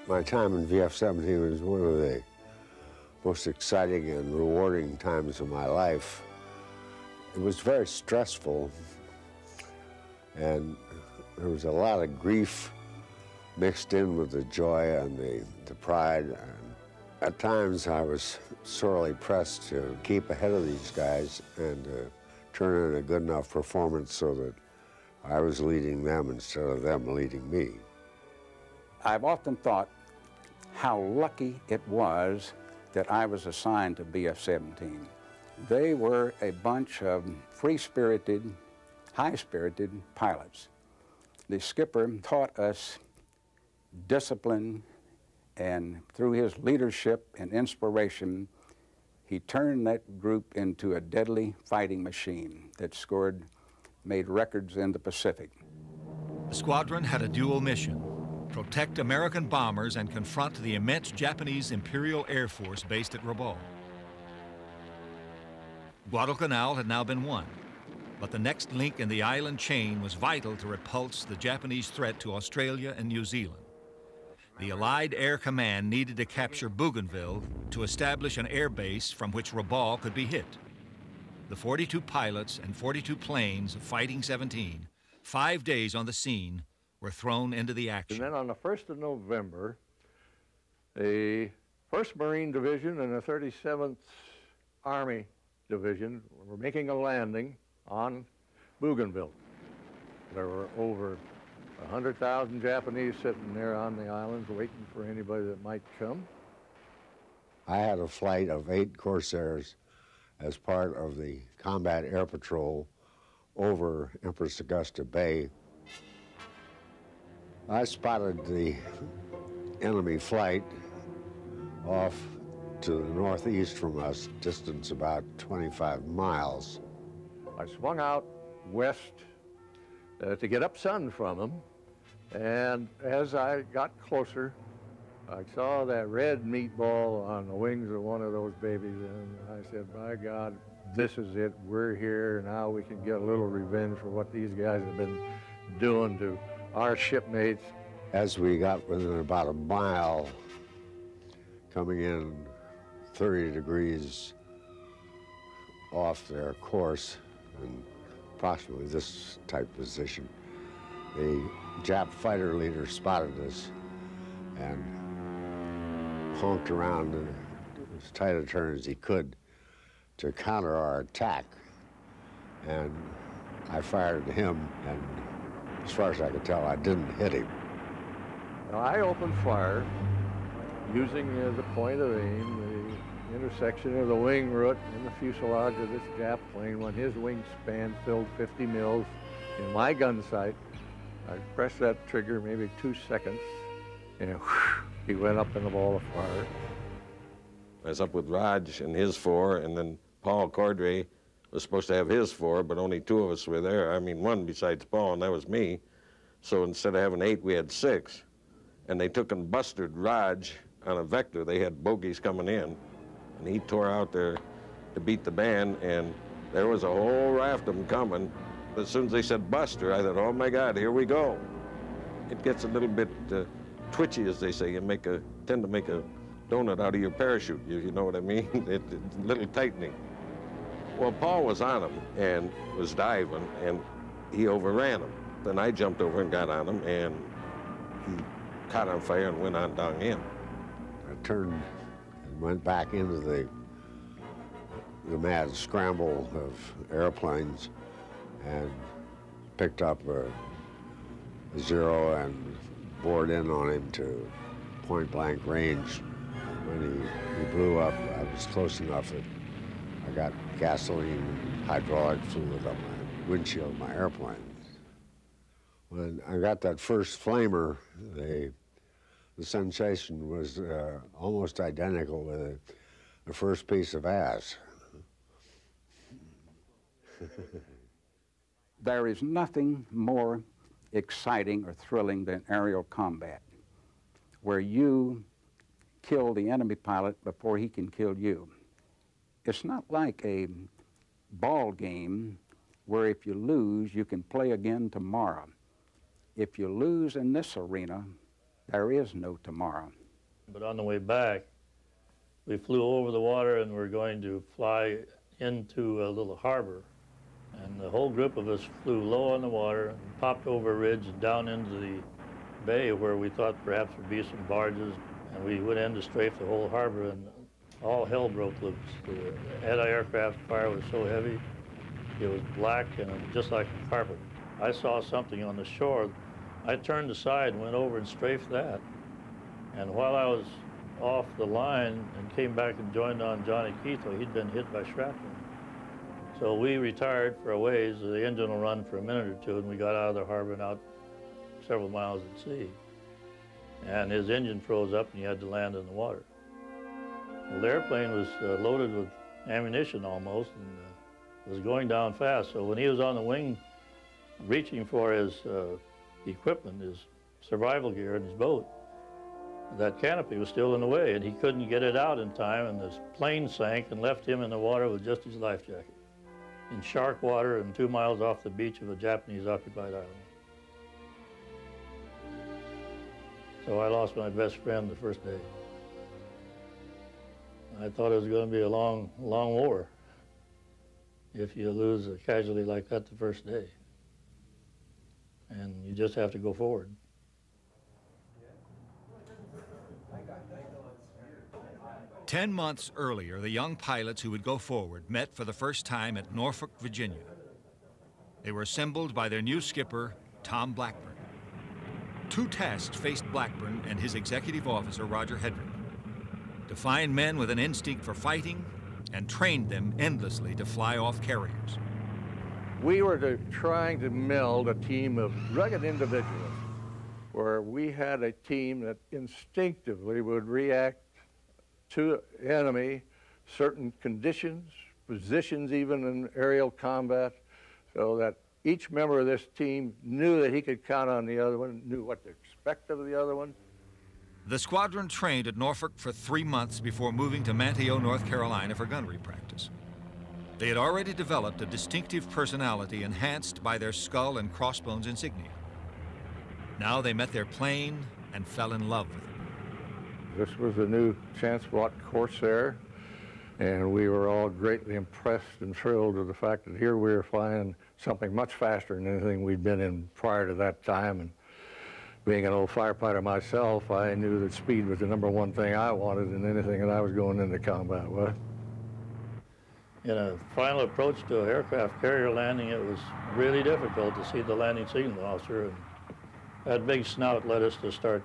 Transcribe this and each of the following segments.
My time in VF-17 was one of the most exciting and rewarding times of my life. It was very stressful, and there was a lot of grief mixed in with the joy and the pride. And at times I was sorely pressed to keep ahead of these guys and turn in a good enough performance so that I was leading them instead of them leading me. I've often thought how lucky it was that I was assigned to BF-17. They were a bunch of free-spirited, high-spirited pilots. The skipper taught us discipline, and through his leadership and inspiration, he turned that group into a deadly fighting machine that made records in the Pacific. The squadron had a dual mission: protect American bombers and confront the immense Japanese Imperial Air Force based at Rabaul. Guadalcanal had now been won, but the next link in the island chain was vital to repulse the Japanese threat to Australia and New Zealand. The Allied Air Command needed to capture Bougainville to establish an air base from which Rabaul could be hit. The 42 pilots and 42 planes of Fighting 17, 5 days on the scene, were thrown into the action. And then on the 1st of November, the 1st Marine Division and the 37th Army Division were making a landing on Bougainville. There were over 100,000 Japanese sitting there on the islands waiting for anybody that might come. I had a flight of 8 Corsairs as part of the combat air patrol over Empress Augusta Bay. I spotted the enemy flight off to the northeast from us, distance about 25 miles. I swung out west to get up sun from them, and as I got closer, I saw that red meatball on the wings of one of those babies, and I said, by God, this is it. We're here. Now we can get a little revenge for what these guys have been doing to our shipmates. As we got within about a mile, coming in 30 degrees off their course, in approximately this type position, the Jap fighter leader spotted us and honked around as tight a turn as he could to counter our attack. And I fired at him, and as far as I could tell, I didn't hit him. Now, I opened fire using the point of aim, the intersection of the wing root and the fuselage of this Jap plane. When his wingspan filled 50 mils in my gun sight, I pressed that trigger maybe 2 seconds, and whoosh, he went up in a ball of fire. I was up with Raj and his 4, and then Paul Cordray was supposed to have his 4, but only 2 of us were there. I mean, 1 besides Paul, and that was me. So instead of having 8, we had 6. And they took and busted Raj on a vector. They had bogies coming in, and he tore out there to beat the band, and there was a whole raft of them coming. As soon as they said Buster, I thought, oh my God, here we go. It gets a little bit twitchy, as they say. You tend to make a donut out of your parachute, you know what I mean? It's a little tightening. Well, Paul was on him and was diving, and he overran him. Then I jumped over and got on him, and he caught on fire and went on down in. I turned and went back into the mad scramble of airplanes and picked up a 0 and bored in on him to point-blank range. When he blew up, I was close enough that I got gasoline and hydraulic fluid on my windshield of my airplane. When I got that first flamer, the sensation was almost identical with the first piece of ass. There is nothing more exciting or thrilling than aerial combat, where you kill the enemy pilot before he can kill you. It's not like a ball game where if you lose, you can play again tomorrow. If you lose in this arena, There is no tomorrow. But on the way back, we flew over the water and we're going to fly into a little harbor. And the whole group of us flew low on the water and popped over a ridge and down into the bay where we thought perhaps there'd be some barges. And we went in to strafe the whole harbor and all hell broke loose. The anti-aircraft fire was so heavy, it was black and just like a carpet. I saw something on the shore. I turned aside and went over and strafed that. And while I was off the line and came back and joined on Johnny Keithel, he'd been hit by shrapnel. So we retired for a ways. The engine will run for a minute or two, and we got out of the harbor and out several miles at sea. And his engine froze up and he had to land in the water. Well, the airplane was loaded with ammunition almost and was going down fast. So when he was on the wing reaching for his equipment, his survival gear in his boat, that canopy was still in the way and he couldn't get it out in time, and this plane sank and left him in the water with just his life jacket in shark water and 2 miles off the beach of a Japanese occupied island. So I lost my best friend the first day. I thought it was going to be a long, long war if you lose a casualty like that the first day. And you just have to go forward. 10 months earlier, the young pilots who would go forward met for the first time at Norfolk, Virginia. They were assembled by their new skipper, Tom Blackburn. 2 tasks faced Blackburn and his executive officer, Roger Hedrick: to find men with an instinct for fighting and train them endlessly to fly off carriers. We were trying to meld a team of rugged individuals where we had a team that instinctively would react to enemy, certain conditions, positions even in aerial combat, so that each member of this team knew that he could count on the other one, knew what to expect of the other one. The squadron trained at Norfolk for 3 months before moving to Manteo, North Carolina for gunnery practice. They had already developed a distinctive personality enhanced by their skull and crossbones insignia. Now they met their plane and fell in love with it. This was a new chance-bought Corsair, and we were all greatly impressed and thrilled with the fact that here we were flying something much faster than anything we'd been in prior to that time. And being an old firefighter myself, I knew that speed was the #1 thing I wanted in anything that I was going into combat with. In a final approach to an aircraft carrier landing, it was really difficult to see the landing signal officer. And that big snout led us to start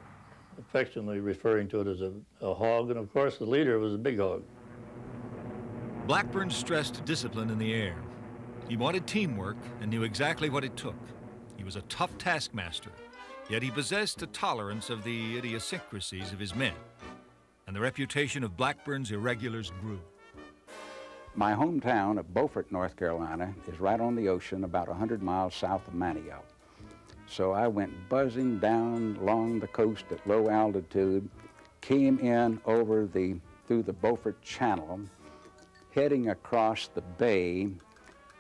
affectionately referring to it as a hog, and of course the leader was a big hog. Blackburn stressed discipline in the air. He wanted teamwork and knew exactly what it took. He was a tough taskmaster, yet he possessed a tolerance of the idiosyncrasies of his men, and the reputation of Blackburn's irregulars grew. My hometown of Beaufort, North Carolina, is right on the ocean, about 100 miles south of Manteo. So I went buzzing down along the coast at low altitude, came in through the Beaufort Channel, heading across the bay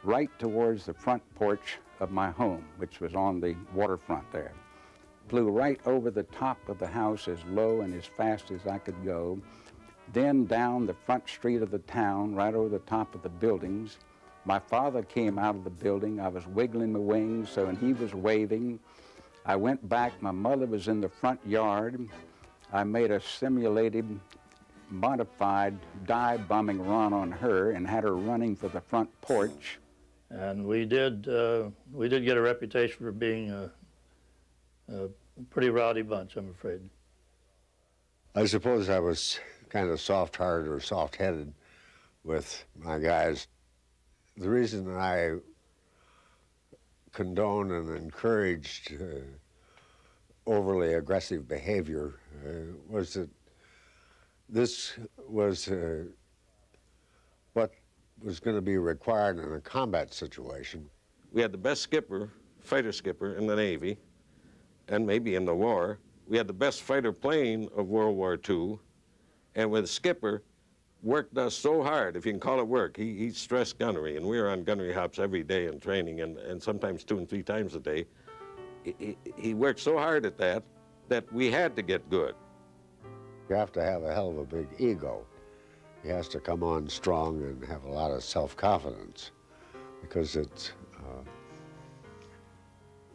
right towards the front porch of my home, which was on the waterfront there. Flew right over the top of the house as low and as fast as I could go, then down the front street of the town, right over the top of the buildings. My father came out of the building. I was wiggling my wings, and he was waving. I went back. My mother was in the front yard. I made a simulated, modified dive bombing run on her and had her running for the front porch. And we did get a reputation for being a pretty rowdy bunch, I'm afraid. I suppose I was kind of soft-hearted or soft-headed with my guys. The reason I condoned and encouraged overly aggressive behavior was that this was what was going to be required in a combat situation. We had the best skipper, fighter skipper in the Navy, and maybe in the war. We had the best fighter plane of World War II, and with skipper, worked us so hard, if you can call it work. He stressed gunnery, and we were on gunnery hops every day in training, and sometimes 2 and 3 times a day. He worked so hard at that that we had to get good. You have to have a hell of a big ego. He has to come on strong and have a lot of self-confidence because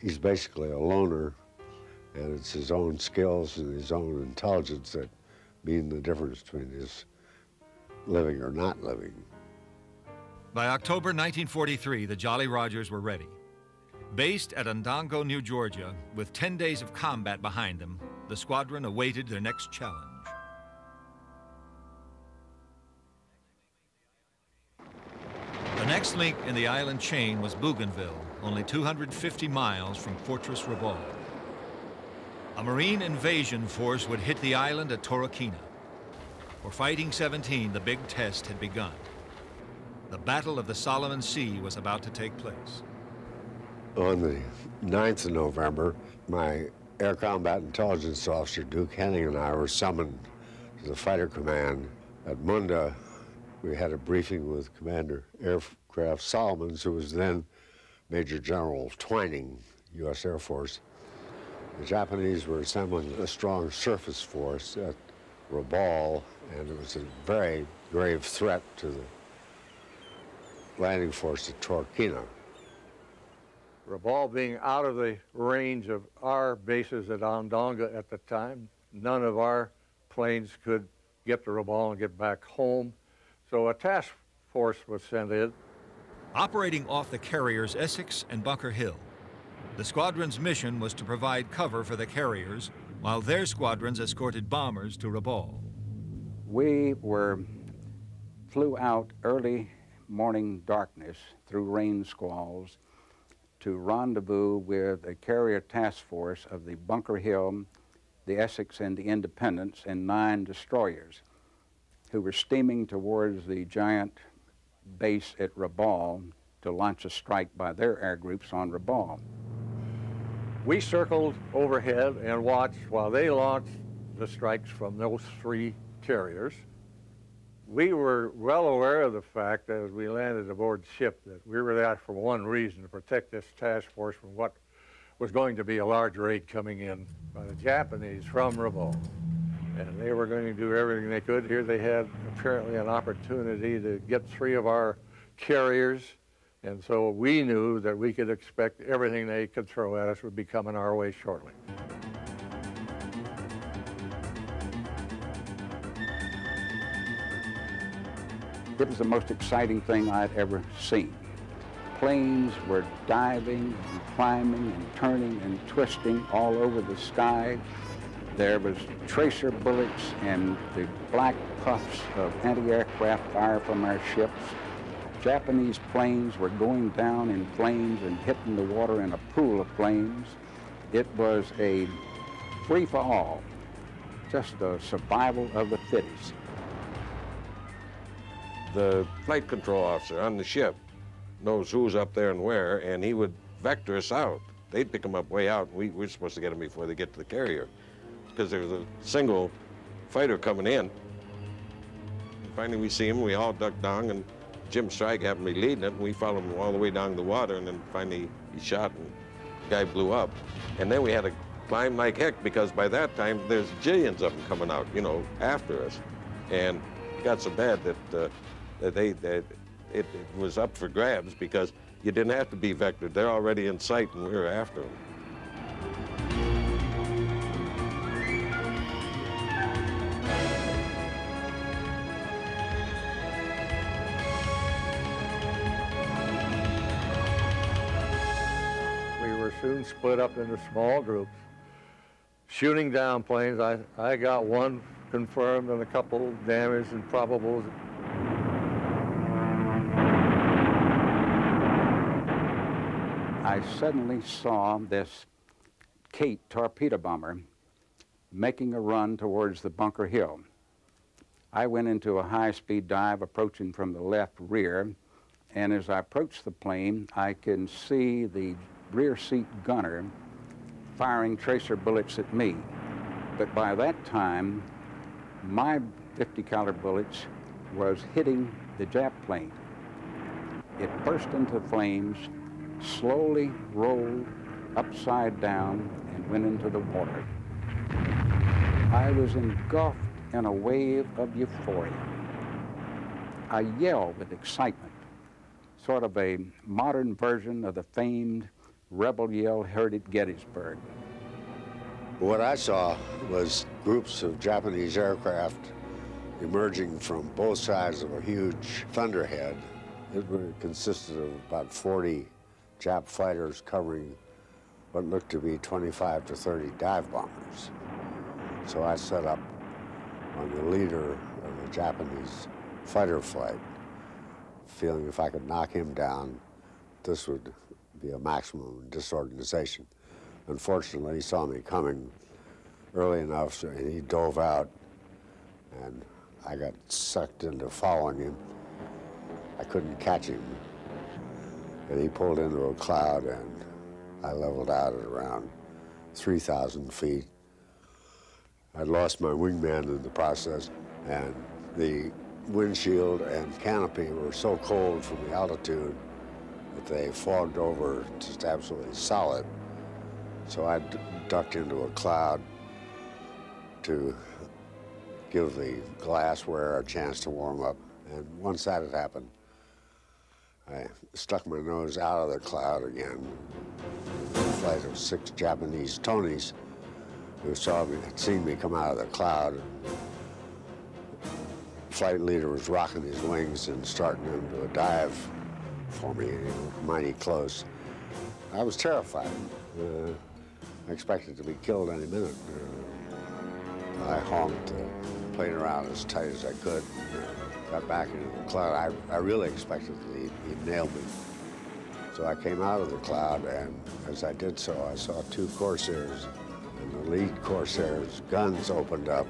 he's basically a loner, and it's his own skills and his own intelligence that mean the difference between his living or not living. By October 1943, the Jolly Rogers were ready. Based at Onondaga, New Georgia, with 10 days of combat behind them, the squadron awaited their next challenge. The next link in the island chain was Bougainville, only 250 miles from Fortress Rabaul. A Marine invasion force would hit the island at Torquay. For Fighting 17, the big test had begun. The Battle of the Solomon Sea was about to take place. On the 9th of November, my Air Combat Intelligence Officer, Duke Henning, and I were summoned to the Fighter Command at Munda. We had a briefing with Commander Aircraft Solomons, who was then Major General Twining, U.S. Air Force. The Japanese were assembling a strong surface force at Rabaul, and it was a very grave threat to the landing force at Torquay. Rabaul being out of the range of our bases at Onondaga at the time, none of our planes could get to Rabaul and get back home. So a task force was sent in. Operating off the carriers Essex and Bunker Hill, the squadron's mission was to provide cover for the carriers while their squadrons escorted bombers to Rabaul. We flew out early morning darkness through rain squalls to rendezvous with a carrier task force of the Bunker Hill, the Essex, and the Independence, and 9 destroyers who were steaming towards the giant base at Rabaul to launch a strike by their air groups on Rabaul. We circled overhead and watched while they launched the strikes from those 3 carriers. We were well aware of the fact that as we landed aboard ship that we were there for one reason, to protect this task force from what was going to be a large raid coming in by the Japanese from Rabaul. And they were going to do everything they could. Here they had apparently an opportunity to get 3 of our carriers, and so we knew that we could expect everything they could throw at us would be coming our way shortly. It was the most exciting thing I'd ever seen. Planes were diving and climbing and turning and twisting all over the sky. There was tracer bullets and the black puffs of anti-aircraft fire from our ships. Japanese planes were going down in flames and hitting the water in a pool of flames. It was a free-for-all, just a survival of the fittest. The flight control officer on the ship knows who's up there and where, and he would vector us out. They'd pick them up way out, and we're supposed to get them before they get to the carrier, because there was a single fighter coming in. And finally, we see him, we all duck down, and Jim Strike happened to be leading it, and we followed him all the way down the water, and then finally he shot, and the guy blew up. And then we had to climb like heck, because by that time, there's jillions of them coming out, you know, after us. And it got so bad that it was up for grabs, because you didn't have to be vectored. They're already in sight, and we were after them. We were soon split up into small groups, shooting down planes. I got 1 confirmed and a couple damaged and probables. I suddenly saw this Kate torpedo bomber making a run towards the Bunker Hill. I went into a high-speed dive approaching from the left rear, and as I approached the plane, I can see the rear seat gunner firing tracer bullets at me. But by that time, my 50 caliber bullets was hitting the Jap plane. It burst into flames, slowly rolled upside down, and went into the water. I was engulfed in a wave of euphoria. I yelled with excitement, sort of a modern version of the famed rebel yell heard at Gettysburg. What I saw was groups of Japanese aircraft emerging from both sides of a huge thunderhead. It consisted of about 40 Jap fighters covering what looked to be 25 to 30 dive bombers. So I set up on the leader of the Japanese fighter flight, feeling if I could knock him down, this would be a maximum disorganization. Unfortunately, he saw me coming early enough, so he dove out, and I got sucked into following him. I couldn't catch him, and he pulled into a cloud, and I leveled out at around 3,000 feet. I'd lost my wingman in the process, and the windshield and canopy were so cold from the altitude that they fogged over just absolutely solid. So I ducked into a cloud to give the glassware a chance to warm up. And once that had happened, I stuck my nose out of the cloud again. A flight of 6 Japanese Tonys who had seen me come out of the cloud. The flight leader was rocking his wings and starting them to a dive for me, mighty close. I was terrified. I expected to be killed any minute. I honked the plane around as tight as I could, got back into the cloud. I really expected that he'd nail me. So I came out of the cloud, and as I did so, I saw 2 Corsairs, and the lead Corsair's guns opened up.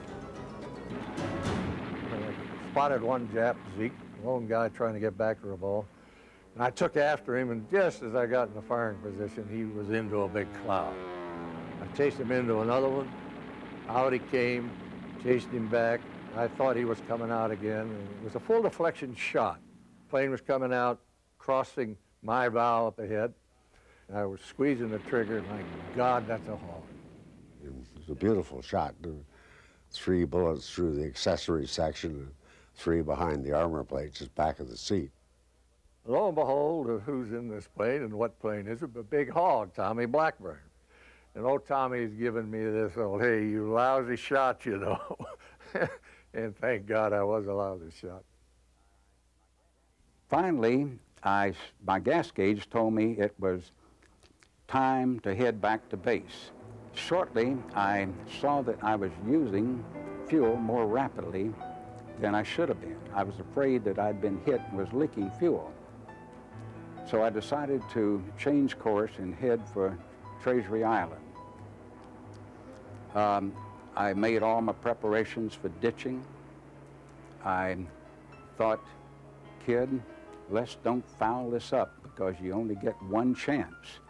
I spotted one Jap, Zeke, lone guy trying to get back to Rabaul. And I took after him, and just as I got in the firing position, he was into a big cloud. I chased him into another one. Out he came, chased him back. I thought he was coming out again, and it was a full deflection shot. Plane was coming out, crossing my bow up ahead. And I was squeezing the trigger, and my God, that's a Hog. It was a beautiful shot. 3 bullets through the accessory section, and 3 behind the armor plate, just back of the seat. Lo and behold, who's in this plane and what plane is it? A big Hog, Tommy Blackburn. And old Tommy's giving me this old, hey, you lousy shot, you know. And thank God I was a lousy shot. Finally, my gas gauge told me it was time to head back to base. Shortly, I saw that I was using fuel more rapidly than I should have been. I was afraid that I'd been hit and was leaking fuel. So I decided to change course and head for Treasury Island. I made all my preparations for ditching. I thought, kid, let's don't foul this up because you only get one chance.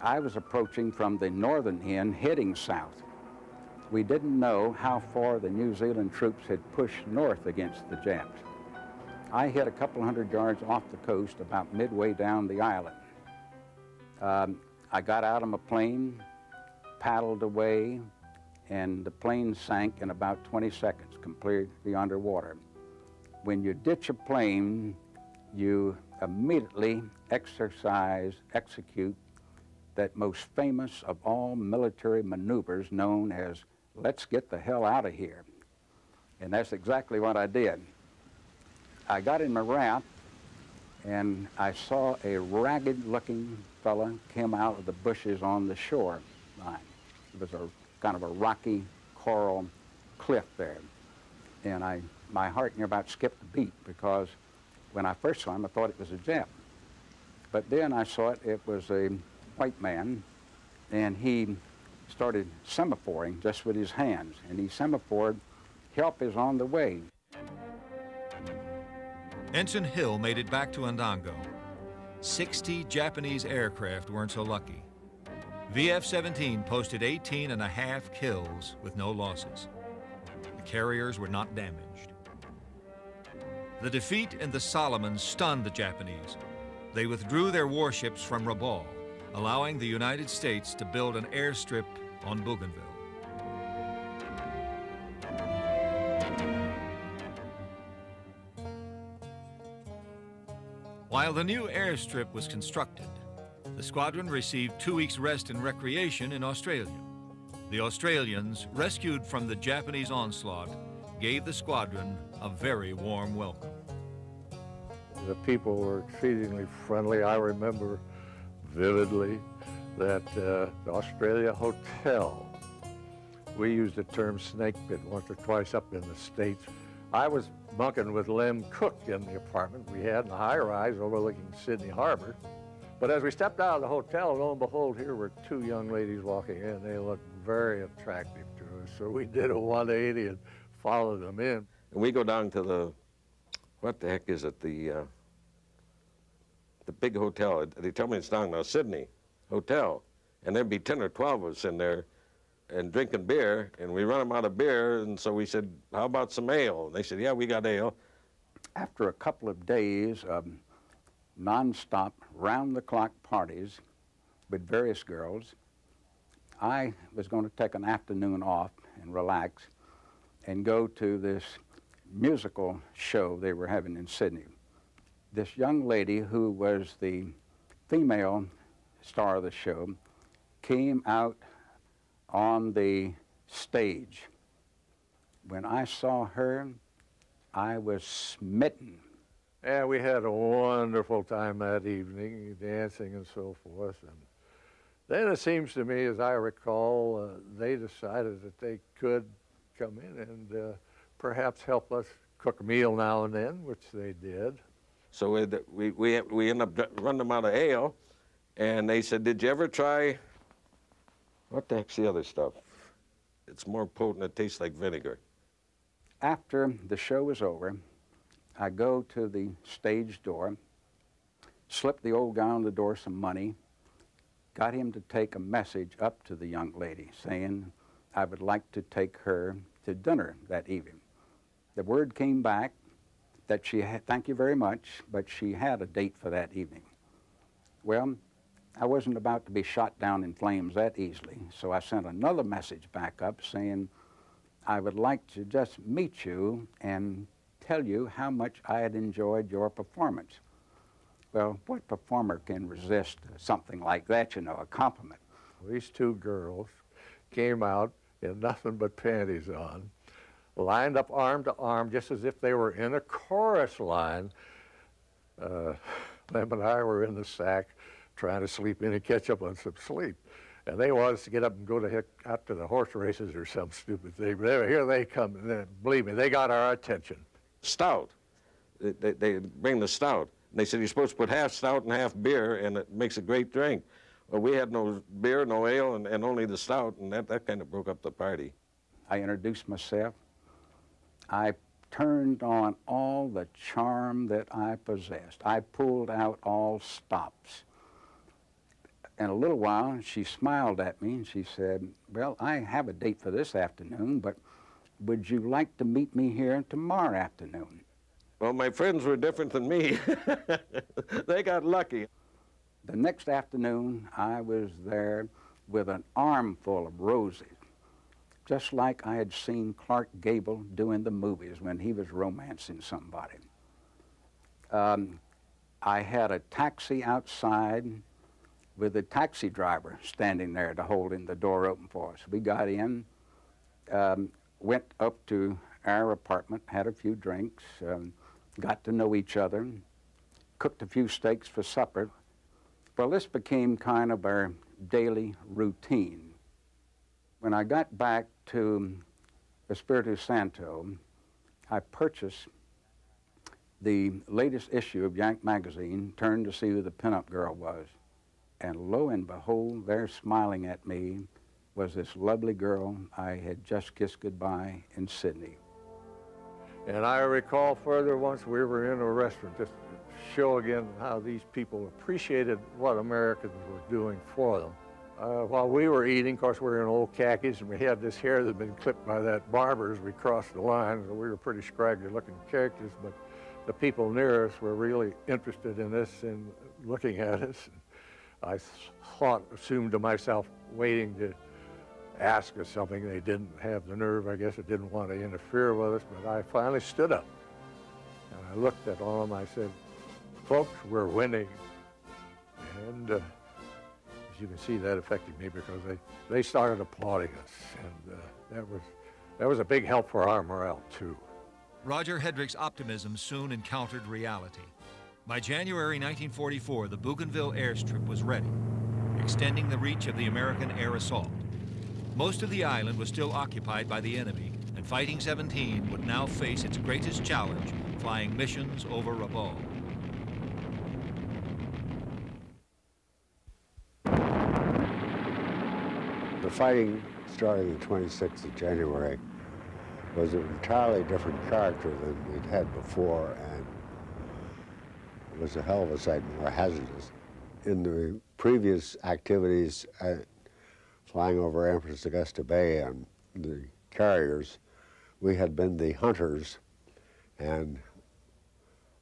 I was approaching from the northern end, heading south. We didn't know how far the New Zealand troops had pushed north against the Japs. I hit a couple hundred yards off the coast, about midway down the island. I got out of my plane, paddled away, and the plane sank in about 20 seconds, completely underwater. When you ditch a plane, you immediately execute that most famous of all military maneuvers known as, let's get the hell out of here. And that's exactly what I did. I got in my raft, and I saw a ragged-looking fella come out of the bushes on the shore line. It was a kind of a rocky coral cliff there. And my heart near about skipped a beat because when I first saw him, I thought it was a Jap. But then I saw it was a white man, and he started semaphoring just with his hands. And he semaphored, help is on the way. Ensign Hill made it back to Ondango. 60 Japanese aircraft weren't so lucky. VF-17 posted 18.5 kills with no losses. The carriers were not damaged. The defeat in the Solomons stunned the Japanese. They withdrew their warships from Rabaul, allowing the United States to build an airstrip on Bougainville. While the new airstrip was constructed, the squadron received 2 weeks' rest and recreation in Australia. The Australians, rescued from the Japanese onslaught, gave the squadron a very warm welcome. The people were exceedingly friendly. I remember vividly that the Australia Hotel, we used the term snake pit once or twice up in the States. I was bunking with Lem Cook in the apartment we had in a high-rise overlooking Sydney Harbor. But as we stepped out of the hotel, lo and behold, here were two young ladies walking in. They looked very attractive to us, so we did a 180 and followed them in. And we go down to the, what the heck is it, the big hotel. They tell me it's down now, Sydney Hotel. And there'd be 10 or 12 of us in there and drinking beer, and we run them out of beer, and so we said, how about some ale? And they said, yeah, we got ale. After a couple of days of non-stop, round-the-clock parties with various girls, I was going to take an afternoon off and relax and go to this musical show they were having in Sydney. This young lady, who was the female star of the show, came out on the stage. When I saw her, I was smitten. Yeah, we had a wonderful time that evening, dancing and so forth. And then it seems to me, as I recall, they decided that they could come in and perhaps help us cook a meal now and then, which they did. So we ended up running them out of ale, and they said, did you ever try, what the heck's the other stuff? It's more potent, it tastes like vinegar. After the show was over, I go to the stage door, slipped the old guy on the door some money, got him to take a message up to the young lady saying I would like to take her to dinner that evening. The word came back that she had, thank you very much, but she had a date for that evening. Well, I wasn't about to be shot down in flames that easily, so I sent another message back up saying I would like to just meet you and tell you how much I had enjoyed your performance. Well, what performer can resist something like that, you know, a compliment? These two girls came out in nothing but panties on, lined up arm to arm, just as if they were in a chorus line. Lem and I were in the sack trying to sleep in and catch up on some sleep. And they wanted us to get up and go out to the horse races or some stupid thing. But here they come, and believe me, they got our attention. Stout. They bring the stout. And they said, you're supposed to put half stout and half beer, and it makes a great drink. Well, we had no beer, no ale, and only the stout, and that kind of broke up the party. I introduced myself. I turned on all the charm that I possessed. I pulled out all stops. In a little while, she smiled at me and she said, well, I have a date for this afternoon, but would you like to meet me here tomorrow afternoon? Well, my friends were different than me. They got lucky. The next afternoon, I was there with an armful of roses, just like I had seen Clark Gable do in the movies when he was romancing somebody. I had a taxi outside with a taxi driver standing there to holding the door open for us. We got in, went up to our apartment, had a few drinks, got to know each other, cooked a few steaks for supper. Well, this became kind of our daily routine. When I got back to Espiritu Santo, I purchased the latest issue of Yank magazine, turned to see who the pinup girl was. And lo and behold, there smiling at me was this lovely girl I had just kissed goodbye in Sydney. And I recall further once we were in a restaurant, just to show again how these people appreciated what Americans were doing for them. While we were eating, of course, we were in old khakis, and we had this hair that had been clipped by that barber as we crossed the line. So we were pretty scraggly-looking characters, but the people near us were really interested in this and looking at us. I assumed to myself, waiting to ask us something. They didn't have the nerve, I guess, they didn't want to interfere with us, but I finally stood up. And I looked at all of them, I said, Folks, we're winning. And as you can see, that affected me because they started applauding us. And that was a big help for our morale, too. Roger Hedrick's optimism soon encountered reality. By January 1944, the Bougainville airstrip was ready, extending the reach of the American air assault. Most of the island was still occupied by the enemy, and Fighting 17 would now face its greatest challenge, flying missions over Rabaul. The fighting starting the 26th of January was an entirely different character than we'd had before, and it was a hell of a sight more hazardous. In the previous activities, flying over Empress Augusta Bay and the carriers, we had been the hunters, and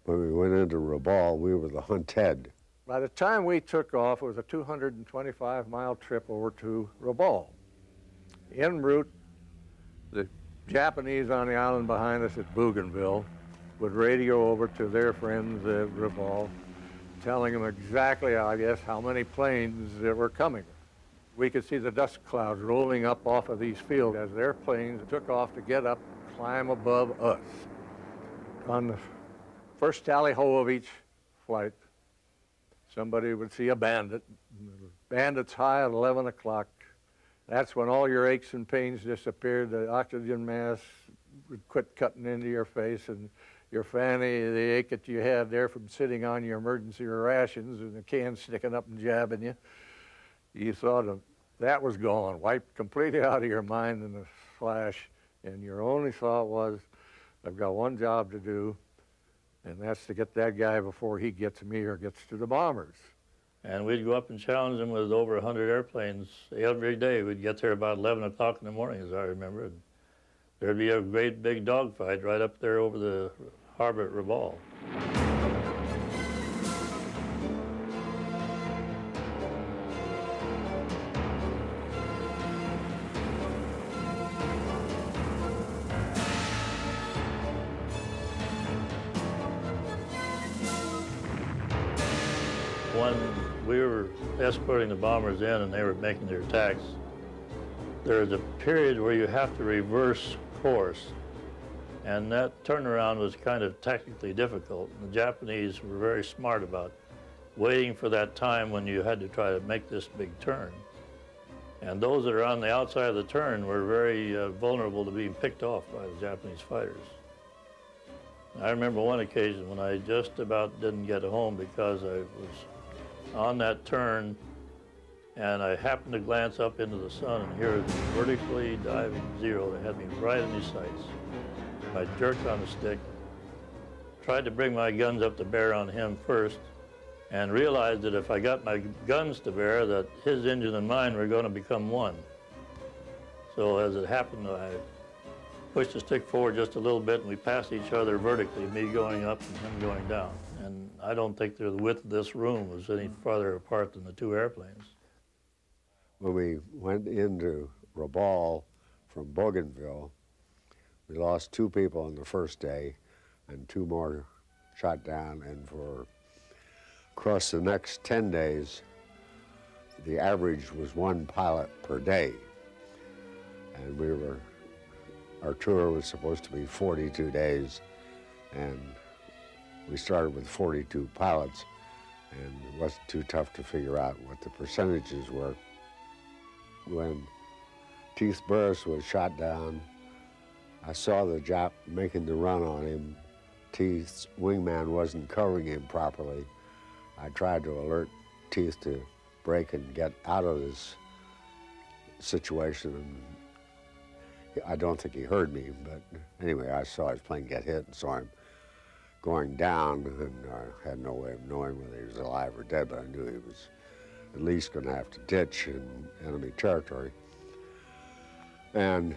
when we went into Rabaul, we were the hunted. By the time we took off, it was a 225-mile trip over to Rabaul. En route, the Japanese on the island behind us at Bougainville would radio over to their friends at Rabaul, telling them exactly, I guess, how many planes that were coming. We could see the dust clouds rolling up off of these fields as their planes took off to get up, climb above us. On the first tally-ho of each flight, somebody would see a bandit. Bandits high at 11 o'clock. That's when all your aches and pains disappeared. The oxygen mask would quit cutting into your face, and your fanny, the ache that you had there from sitting on your emergency rations and the can sticking up and jabbing you, you thought of that was gone, wiped completely out of your mind in a flash, and your only thought was, I've got one job to do, and that's to get that guy before he gets me or gets to the bombers. And we'd go up and challenge them with over 100 airplanes every day. We'd get there about 11 o'clock in the morning, as I remember. And there'd be a great big dogfight right up there over the harbor at Rabaul. When we were escorting the bombers in and they were making their attacks, there is a period where you have to reverse course, and that turnaround was kind of technically difficult. And the Japanese were very smart about waiting for that time when you had to try to make this big turn. And those that are on the outside of the turn were very vulnerable to being picked off by the Japanese fighters. I remember one occasion when I just about didn't get home because I was on that turn, and I happened to glance up into the sun and hear a vertically diving Zero that had me right in his sights. I jerked on the stick, tried to bring my guns up to bear on him first, and realized that if I got my guns to bear, that his engine and mine were going to become one. So as it happened, I pushed the stick forward just a little bit, and we passed each other vertically, me going up and him going down. And I don't think the width of this room was any farther apart than the two airplanes. When we went into Rabaul from Bougainville, we lost 2 people on the first day and 2 more shot down, and for across the next 10 days, the average was 1 pilot per day. And our tour was supposed to be 42 days, and we started with 42 pilots, and it wasn't too tough to figure out what the percentages were. When Teeth Burris was shot down, I saw the Jap making the run on him. Teeth's wingman wasn't covering him properly. I tried to alert Teeth to break and get out of this situation, and I don't think he heard me, but anyway, I saw his plane get hit and saw him going down, and I had no way of knowing whether he was alive or dead, but I knew he was at least going to have to ditch in enemy territory. And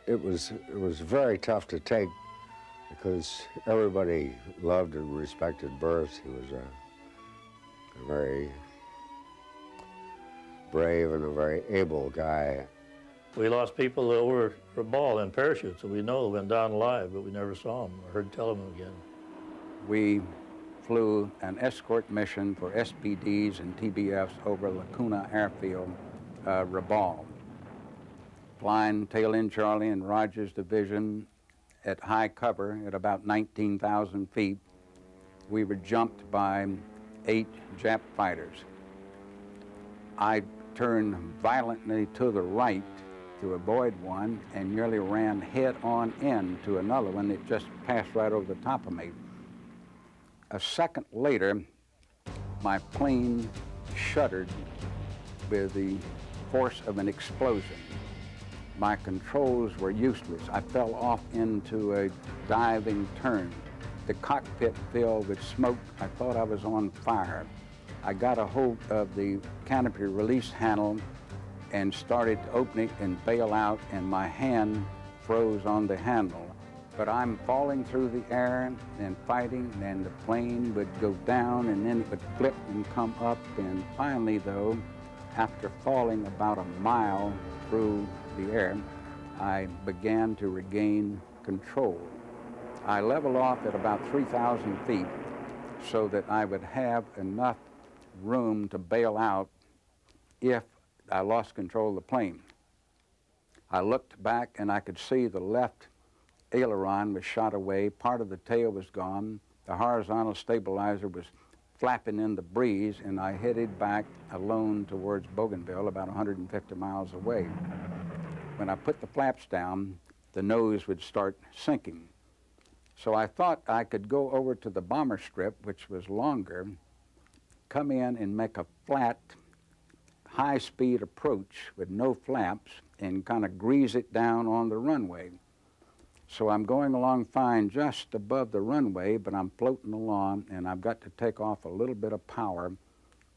it was very tough to take because everybody loved and respected Burris. He was a very brave and a very able guy. We lost people over Rabaul in parachutes, so we know they went down alive, but we never saw them or heard tell of them again. we flew an escort mission for SPDs and TBFs over Lacuna Airfield, Rabaul, flying tail-end Charlie and Rogers Division at high cover at about 19,000 feet. We were jumped by 8 Jap fighters. I turned violently to the right to avoid one and nearly ran head-on into another one that just passed right over the top of me. A second later, my plane shuddered with the force of an explosion. My controls were useless. I fell off into a diving turn. The cockpit filled with smoke. I thought I was on fire. I got a hold of the canopy release handle and started to open it and bail out, and my hand froze on the handle. But I'm falling through the air and fighting, and the plane would go down, and then it would flip and come up. And finally, though, after falling about a mile through the air, I began to regain control. I leveled off at about 3,000 feet so that I would have enough room to bail out if I lost control of the plane. I looked back and I could see the left aileron was shot away, part of the tail was gone, the horizontal stabilizer was flapping in the breeze, and I headed back alone towards Bougainville, about 150 miles away. When I put the flaps down, the nose would start sinking. So I thought I could go over to the bomber strip, which was longer, come in and make a flat, high-speed approach with no flaps and kind of grease it down on the runway. So I'm going along fine just above the runway, but I'm floating along, and I've got to take off a little bit of power.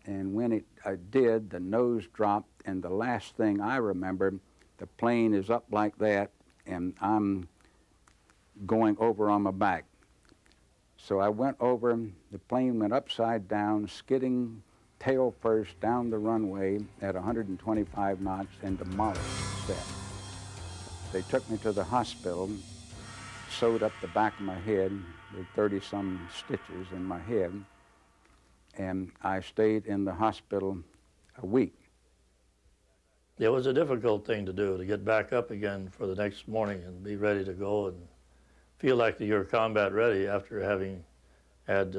And when I did, the nose dropped, and the last thing I remember, the plane is up like that, and I'm going over on my back. So I went over, the plane went upside down, skidding tail first down the runway at 125 knots and demolished that. They took me to the hospital, sewed up the back of my head with 30-some stitches in my head, and I stayed in the hospital a week. It was a difficult thing to do, to get back up again for the next morning and be ready to go and feel like you're combat ready after having had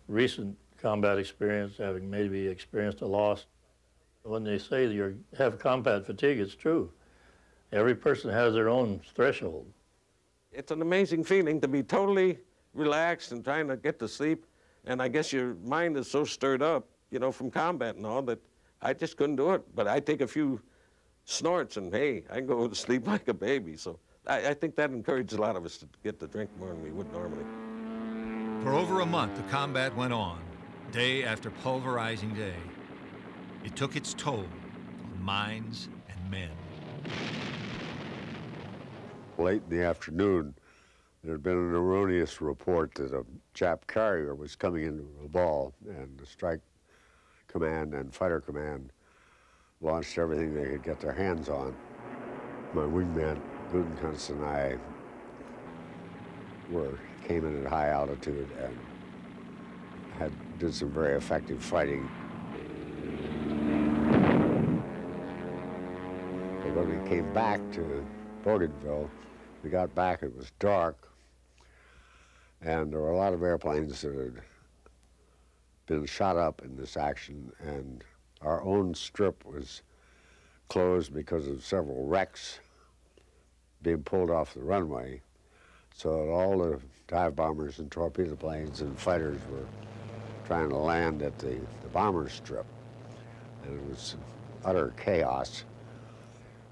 recent combat experience, having maybe experienced a loss. When they say that you have combat fatigue, it's true. Every person has their own threshold. It's an amazing feeling to be totally relaxed and trying to get to sleep. And I guess your mind is so stirred up, you know, from combat and all, that I just couldn't do it. But I take a few snorts and, hey, I can go to sleep like a baby. So I think that encouraged a lot of us to get to drink more than we would normally. For over a month, the combat went on, day after pulverizing day. It took its toll on minds and men. Late in the afternoon, there had been an erroneous report that a Jap carrier was coming into Rabaul, and the Strike Command and Fighter Command launched everything they could get their hands on. My wingman, Gudenkunst, and I came in at high altitude and did some very effective fighting. But when we came back to Bougainville, we got back, it was dark, and there were a lot of airplanes that had been shot up in this action, and our own strip was closed because of several wrecks being pulled off the runway, so that all the dive bombers and torpedo planes and fighters were trying to land at the bomber strip, and it was utter chaos.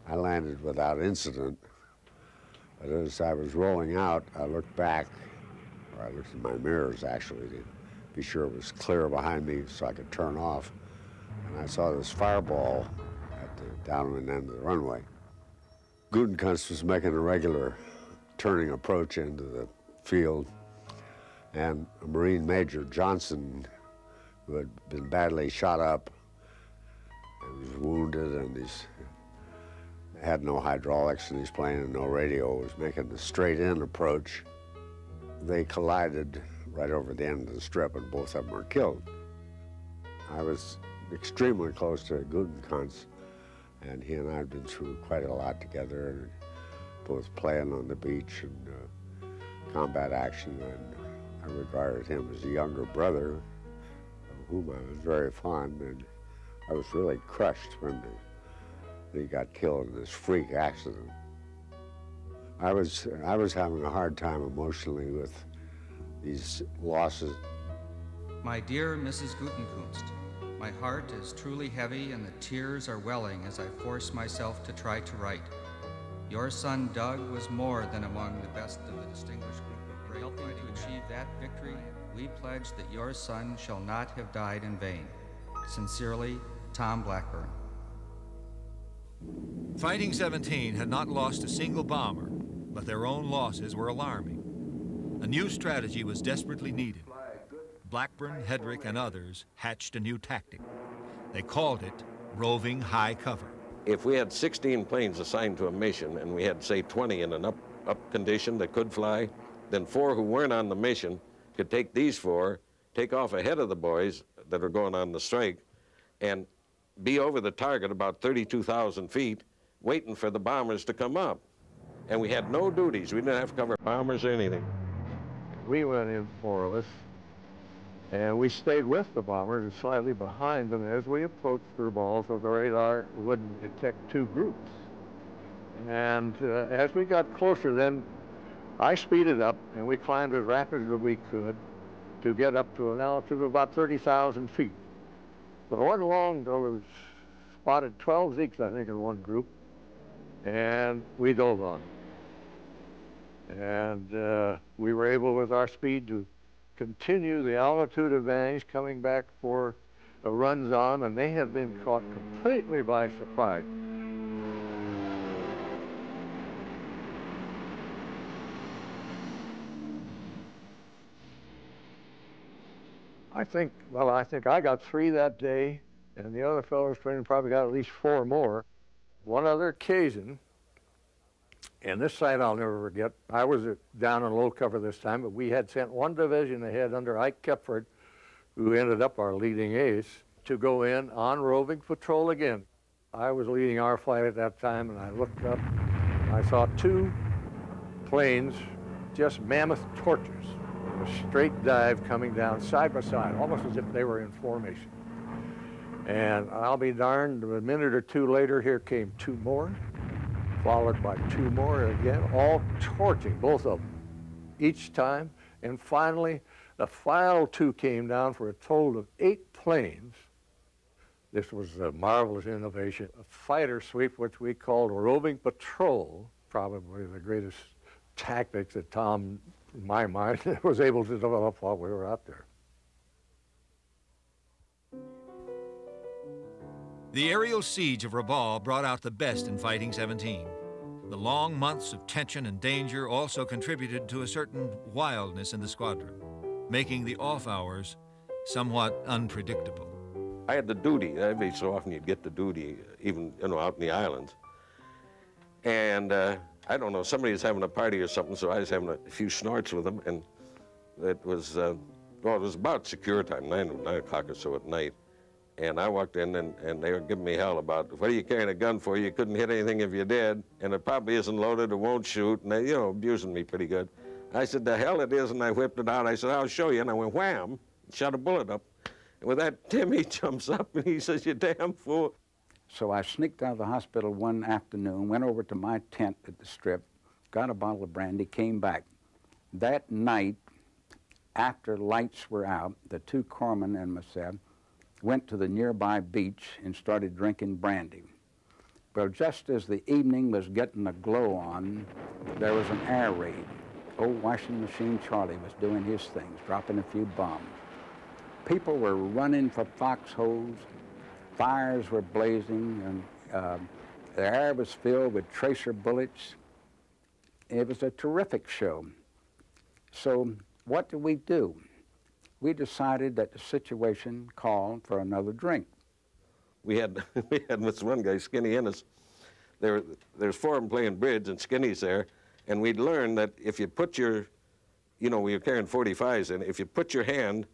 I landed without incident, but as I was rolling out, I looked back, or I looked in my mirrors actually, to be sure it was clear behind me so I could turn off, and I saw this fireball at the downwind end of the runway. Gudenkunst was making a regular turning approach into the field, and a Marine Major, Johnson, who had been badly shot up and was wounded, and he's had no hydraulics in his plane and no radio, was making a straight-in approach. They collided right over the end of the strip, and both of them were killed. I was extremely close to Gutekunst, and he and I had been through quite a lot together, both playing on the beach and combat action, and I regarded him as a younger brother, of whom I was very fond, and I was really crushed when he got killed in this freak accident. I was having a hard time emotionally with these losses. My dear Mrs. Gutekunst, my heart is truly heavy and the tears are welling as I force myself to try to write. Your son Doug was more than among the best of the distinguished group of great. Helping to achieve that victory, we pledge that your son shall not have died in vain. Sincerely, Tom Blackburn. Fighting 17 had not lost a single bomber, but their own losses were alarming. A new strategy was desperately needed. Blackburn, Hedrick, and others hatched a new tactic. They called it roving high cover. If we had 16 planes assigned to a mission and we had, say, 20 in an up condition that could fly, then 4 who weren't on the mission could take these 4, take off ahead of the boys that are going on the strike, and be over the target about 32,000 feet, waiting for the bombers to come up. And we had no duties. We didn't have to cover bombers or anything. We went in, more or less, and we stayed with the bombers and slightly behind them as we approached Rabaul, so the radar wouldn't detect 2 groups. And as we got closer, then I speeded up, and we climbed as rapidly as we could to get up to an altitude of about 30,000 feet. But it wasn't long until we spotted 12 Zeeks, I think, in one group, and we dove on. And we were able, with our speed, to continue the altitude advantage, coming back for runs on, and they had been caught completely by surprise. I think I got 3 that day, and the other fellows probably got at least 4 more. One other occasion, and this sight I'll never forget, I was down in low cover this time, but we had sent 1 division ahead under Ike Kepford, who ended up our leading ace, to go in on roving patrol again. I was leading our flight at that time, and I looked up, and I saw 2 planes, just mammoth torches, with a straight dive coming down side by side, almost as if they were in formation. And I'll be darned, a minute or 2 later, here came 2 more, followed by 2 more again, all torching, both of them, each time. And finally, the final 2 came down for a total of 8 planes. This was a marvelous innovation, a fighter sweep, which we called roving patrol, probably the greatest tactics that Tom, in my mind, was able to develop while we were out there. The aerial siege of Rabaul brought out the best in Fighting 17. The long months of tension and danger also contributed to a certain wildness in the squadron, making the off hours somewhat unpredictable. I had the duty. Every so often you'd get the duty, even out in the islands. And I don't know, somebody was having a party or something, so I was having a few snorts with them, and it was, it was about secure time, 9 o'clock or so at night. And I walked in, and they were giving me hell about, what are you carrying a gun for? You couldn't hit anything if you did, and it probably isn't loaded, it won't shoot, and they, abusing me pretty good. I said, the hell it is, and I whipped it out. I said, I'll show you, and I went wham, shot a bullet up. And with that, Timmy jumps up, and he says, you damn fool. So I sneaked out of the hospital one afternoon, went over to my tent at the Strip, got a bottle of brandy, came back. That night, after lights were out, the 2 corpsmen and myself went to the nearby beach and started drinking brandy. Well, just as the evening was getting a glow on, there was an air raid. Old washing machine Charlie was doing his things, dropping a few bombs. People were running for foxholes, fires were blazing, and the air was filled with tracer bullets. It was a terrific show. So what did we do? We decided that the situation called for another drink. We had this one guy, Skinny Ennis. There's 4 of them playing bridge, and Skinny's there, and we'd learned that if you put your you know, we were carrying 45s, and if you put your hand,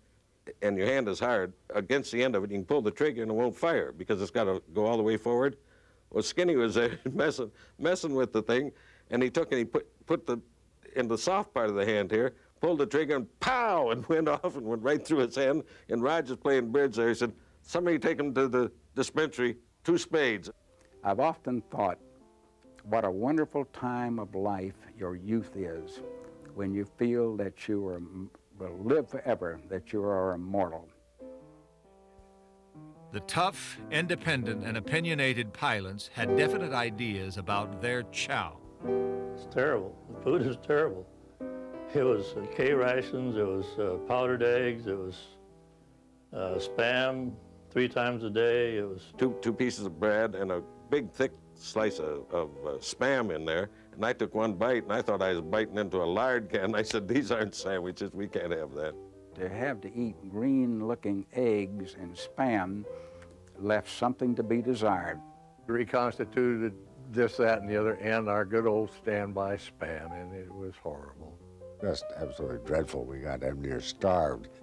and your hand is hard, against the end of it, you can pull the trigger and it won't fire because it's got to go all the way forward. Well, Skinny was there messing with the thing, and he took and he put the, in the soft part of the hand here, pulled the trigger and pow, and went off and went right through his hand. And Roger's playing bridge there. He said, somebody take him to the dispensary, 2 spades. I've often thought what a wonderful time of life your youth is when you feel that you will live forever, that you are immortal. The tough, independent, and opinionated pilots had definite ideas about their chow. It's terrible. The food is terrible. It was K rations, it was powdered eggs, it was Spam 3 times a day. It was two pieces of bread and a big thick slice of Spam in there. And I took 1 bite, and I thought I was biting into a lard can. I said, these aren't sandwiches, we can't have that. To have to eat green-looking eggs and Spam left something to be desired. Reconstituted this, that, and the other, and our good old standby Spam, and it was horrible. Just absolutely dreadful. We got damn near starved.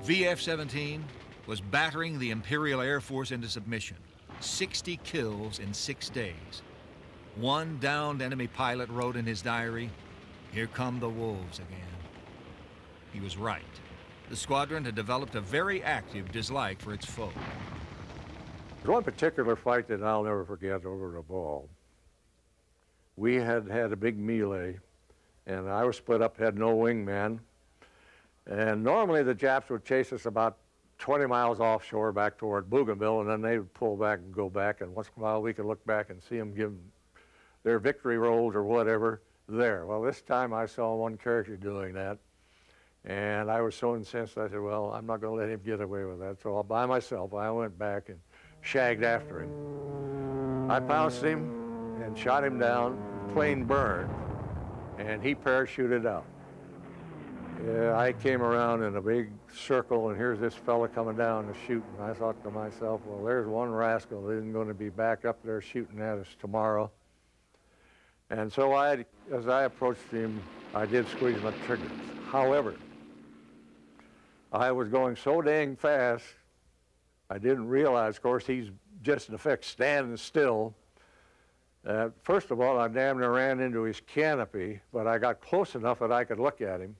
VF-17 was battering the Imperial Air Force into submission. 60 kills in 6 days. One downed enemy pilot wrote in his diary, "Here come the wolves again." He was right. The squadron had developed a very active dislike for its foe. There's one particular fight that I'll never forget over Rabaul. We had a big melee, and I was split up, had no wingman. And normally the Japs would chase us about 20 miles offshore back toward Bougainville, and then they would pull back and go back, and once in a while we could look back and see them give their victory rolls or whatever there. Well, this time I saw one character doing that, and I was so incensed I said, well, I'm not going to let him get away with that. So all by myself, I went back and shagged after him. I pounced him and shot him down, plane burned, and he parachuted out. I came around in a big circle, and here's this fella coming down to shoot, and I thought to myself, well, there's one rascal that isn't going to be back up there shooting at us tomorrow. And so as I approached him, I did squeeze my triggers. However, I was going so dang fast, I didn't realize, of course, he's just in effect standing still. First of all, I damn near ran into his canopy, but I got close enough that I could look at him.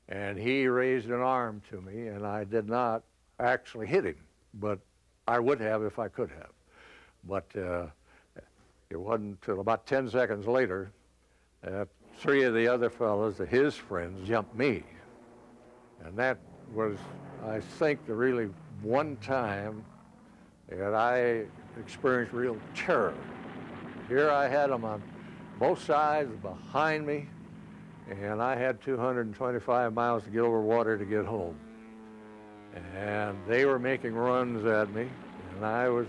And he raised an arm to me, and I did not actually hit him, but I would have if I could have. But it wasn't until about 10 seconds later that 3 of the other fellows, his friends, jumped me. And that was, I think, the really one time that I experienced real terror. Here I had them on both sides behind me, and I had 225 miles to get over water to get home. And they were making runs at me, and I was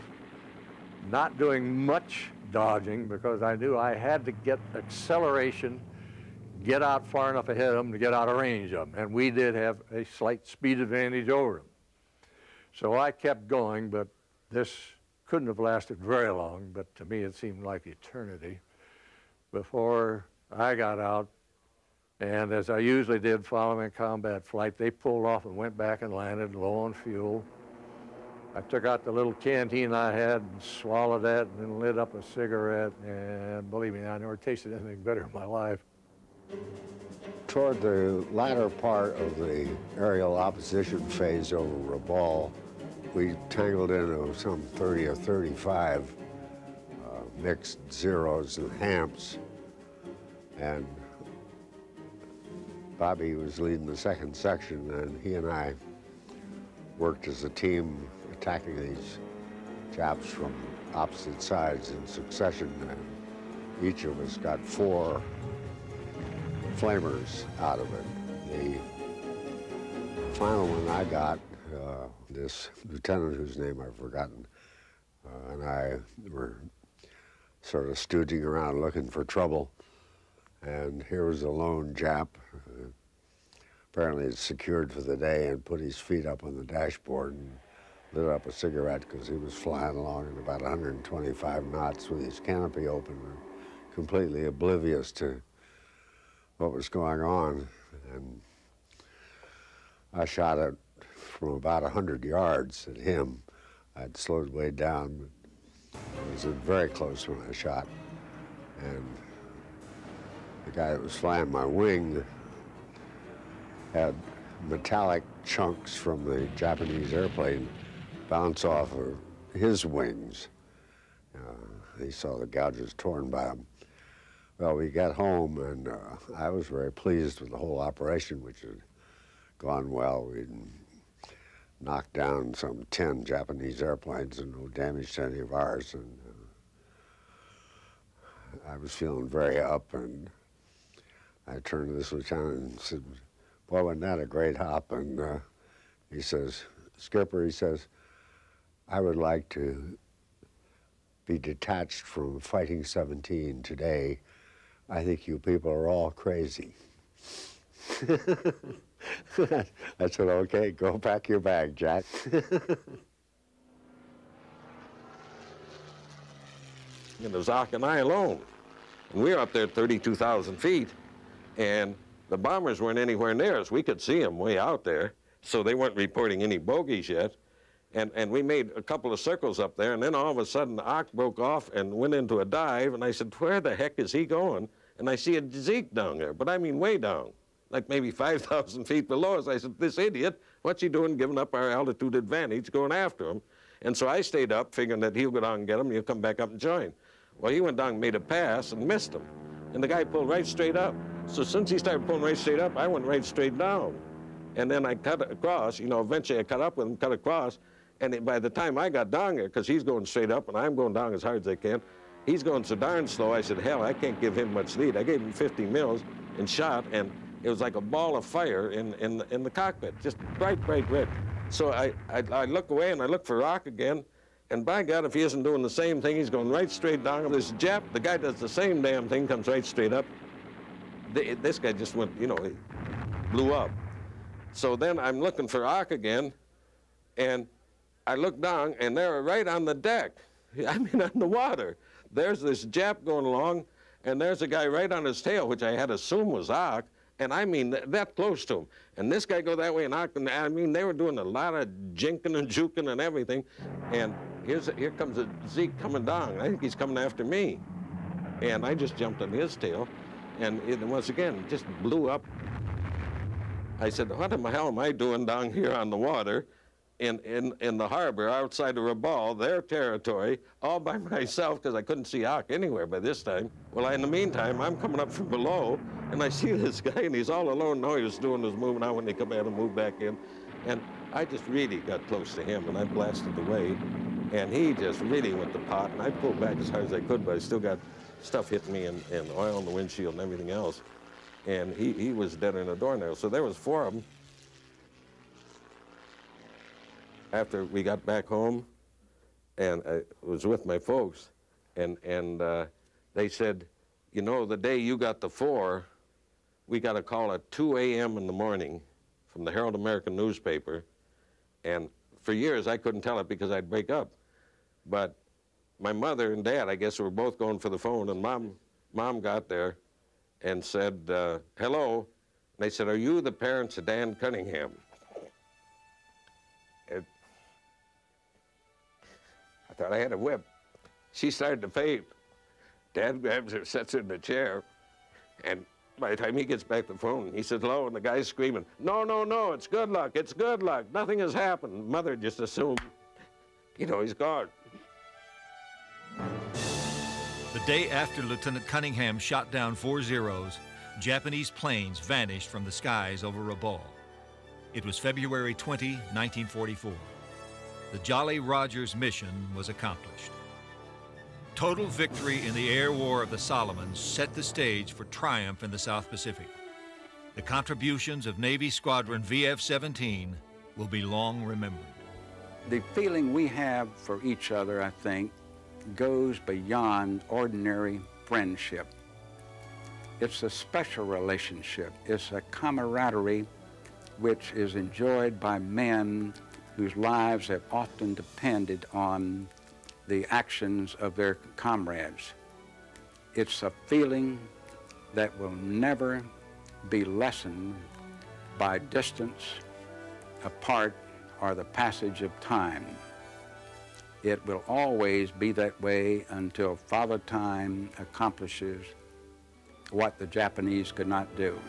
not doing much dodging because I knew I had to get acceleration, get out far enough ahead of them to get out of range of them. And we did have a slight speed advantage over them. So I kept going, but this couldn't have lasted very long, but to me it seemed like eternity before I got out. And as I usually did following a combat flight, they pulled off and went back and landed low on fuel. I took out the little canteen I had and swallowed that and then lit up a cigarette, and believe me, I never tasted anything better in my life. Toward the latter part of the aerial opposition phase over Rabaul, we tangled into some 30 or 35 mixed Zeros and Hamps, and Bobby was leading the second section, and he and I worked as a team attacking these Japs from opposite sides in succession, and each of us got 4 flamers out of it. The final one I got, this lieutenant whose name I've forgotten, and I were sort of stooging around looking for trouble. And here was a lone Jap apparently had secured for the day and put his feet up on the dashboard and lit up a cigarette because he was flying along at about 125 knots with his canopy open, completely oblivious to what was going on. And I shot it from about 100 yards at him. I'd slowed way down, but I was very close when I shot. And the guy that was flying my wing had metallic chunks from the Japanese airplane bounce off of his wings. He saw the gouges torn by them. Well, we got home, and I was very pleased with the whole operation, which had gone well. We'd knocked down some 10 Japanese airplanes and no damage to any of ours. And I was feeling very up, and I turned to this lieutenant and said, "Boy, wasn't that a great hop?" And he says, "Skipper," he says, "I would like to be detached from Fighting 17 today. I think you people are all crazy." I said, "Okay, go pack your bag, Jack." It was Ock and I alone. And we were up there at 32,000 feet, and the bombers weren't anywhere near us. We could see them way out there, so they weren't reporting any bogeys yet. And we made a couple of circles up there, and then all of a sudden, Ock broke off and went into a dive, and I said, "Where the heck is he going?" And I see a Zeke down there, but I mean way down, like maybe 5,000 feet below us. I said, "This idiot, what's he doing giving up our altitude advantage, going after him?" And so I stayed up, figuring that he'll go down and get him, and he'll come back up and join. Well, he went down and made a pass and missed him. And the guy pulled right straight up. So since he started pulling right straight up, I went right straight down. And then I cut across, eventually I cut up with him, cut across, and by the time I got down there, because he's going straight up and I'm going down as hard as I can, he's going so darn slow, I said, hell, I can't give him much lead. I gave him 50 mils and shot, and it was like a ball of fire in the cockpit, just bright, bright red. So I look away and I look for Rock again, and by God, if he isn't doing the same thing, he's going right straight down. This Jap, the guy does the same damn thing, comes right straight up. This guy just went, he blew up. So then I'm looking for Rock again, and I look down, and they're right on the deck. I mean, on the water. There's this Jap going along, and there's a guy right on his tail, which I had assumed was Ock, and I mean, that close to him. And this guy go that way, and Ock, and I mean, they were doing a lot of jinking and juking and everything. And here comes a Zeke coming down. I think he's coming after me. And I just jumped on his tail, and it, once again, just blew up. I said, what the hell am I doing down here on the water? In the harbor outside of Rabaul, their territory, all by myself, because I couldn't see Ock anywhere by this time. Well, in the meantime, I'm coming up from below, and I see this guy, and he's all alone. No, he was doing his moving out when they come out and move back in. And I just really got close to him, and I blasted away, and he just really went to pot, and I pulled back as hard as I could, but I still got stuff hitting me and oil in the windshield and everything else. And he was dead in a doornail. So there was 4 of them. After we got back home, and I was with my folks, and they said, the day you got the 4, we got a call at 2 a.m. in the morning from the Herald American newspaper, and for years I couldn't tell it because I'd break up. But my mother and dad, I guess, were both going for the phone, and mom got there and said, hello. And they said, are you the parents of Dan Cunningham? I thought I had a whip. She started to faint. Dad grabs her, sets her in the chair, and by the time he gets back to the phone, he says, hello, and the guy's screaming, no, no, no, it's good luck, it's good luck, nothing has happened. Mother just assumed, he's gone. The day after Lieutenant Cunningham shot down 4 Zeros, Japanese planes vanished from the skies over Rabaul. It was February 20, 1944. The Jolly Rogers mission was accomplished. Total victory in the air war of the Solomons set the stage for triumph in the South Pacific. The contributions of Navy Squadron VF-17 will be long remembered. The feeling we have for each other, I think, goes beyond ordinary friendship. It's a special relationship. It's a camaraderie which is enjoyed by men whose lives have often depended on the actions of their comrades. It's a feeling that will never be lessened by distance apart or the passage of time. It will always be that way until Father Time accomplishes what the Japanese could not do.